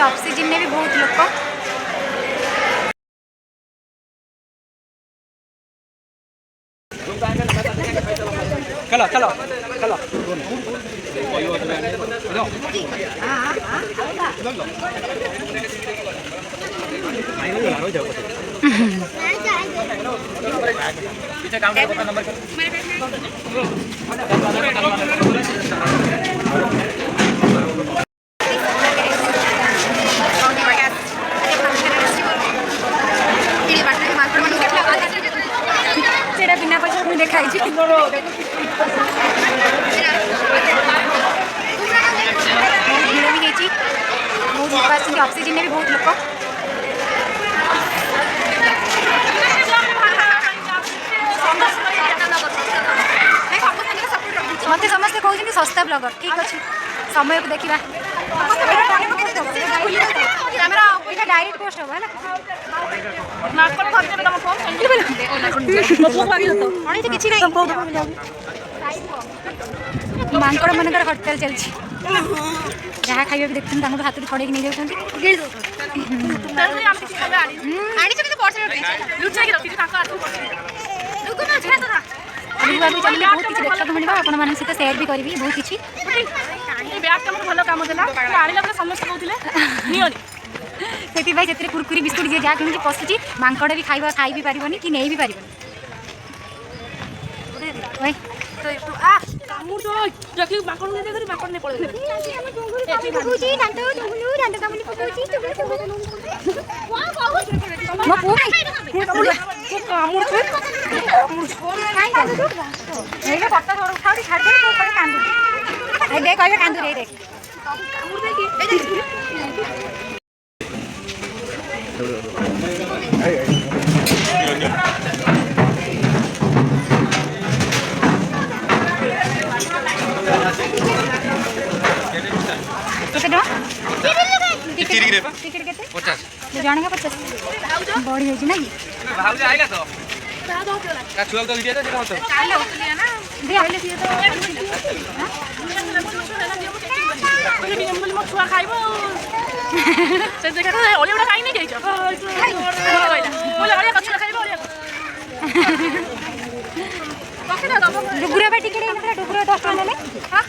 oxygen ने भी बहुत लोग चलो चलो चलो पीछे काउंटर का नंबर बिना पैसा मुझे देखाई ऑक्सीजन ने भी बहुत लोग मत समस्ते कहते सस्ता ब्लॉगर ठीक अच्छे समय को देखा डायरेक्ट पोस्ट हम मांकड़ मान हड़ताल चलती जहाँ खाइबा भी देखते हाथ में छड़े नहीं जाऊँ बहुत किसी देखा मिले आपण सहित सेयार भी करी बहुत किसी भल कम देला समस्त कहते से कुरकुरी बिस्कुट जी जहाँ कि पशुची मांकड़ भी खाई भी पारनी कि नहीं भी पार कांदू रे देख जन का 50 बढ़ी जाए ना छुआ खाइब डुगुरा टिकेट डुगुरा 10 टका ने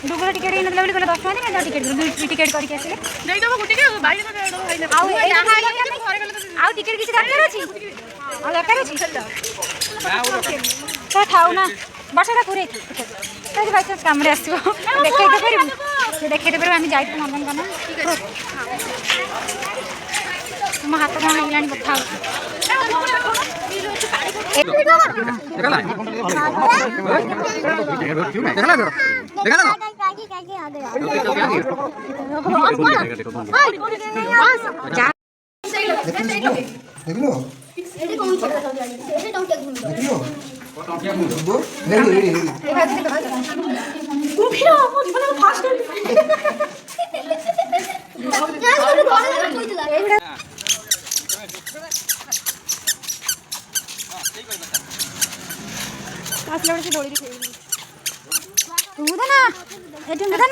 डुगुरा टिकेट बोले 10 टका टिकेट टिकेट करके आसिले आउ टिकेट किसी दरकार अछि आ दरकार अछि तो थाउ ना बर्षा पूरे तो बाई चांस काम आसो देखे पार आम जाइए नंदनकानन मो हाथ कौन होगा कथा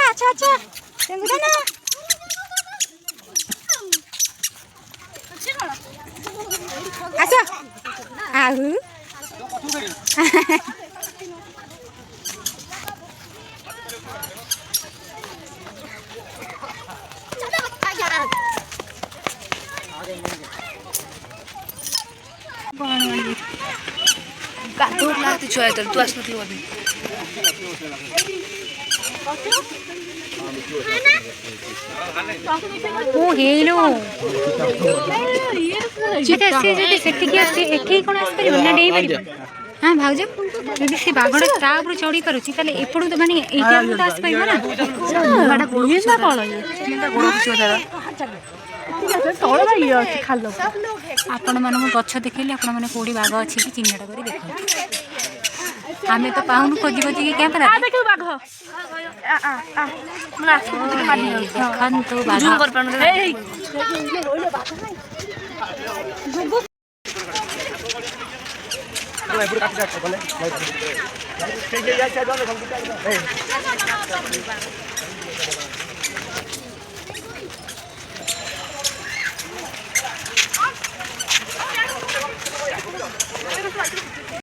अच्छा अच्छा आसो आहू तू छुआ तू आसनु अभी ओ हेलो जेते से सेठी आसी एठी कोन आस परिबो ना डेई परिबो हां भाउज यदि से बागड़ ता ऊपर चढ़ी पारुची ताले एपडू तो माने एटा तो आस परिबो ना बाडा गोळी ना कोन ये गोळी छुआ तारा तोड़ भाई अछि खालो आपण माने गछ देखैले आपण माने कोडी बाग अछि कि चिन्हटा करी देखो आमे तो पाउन खोजी खोजी के क्या पता देखो बाघ आ आ आ मला देखन तो बाघ जूम कर पाउन ए ओले बाघ नहीं गुगु ओए पूरा काट काट बोले के ये या से दोनों हम ए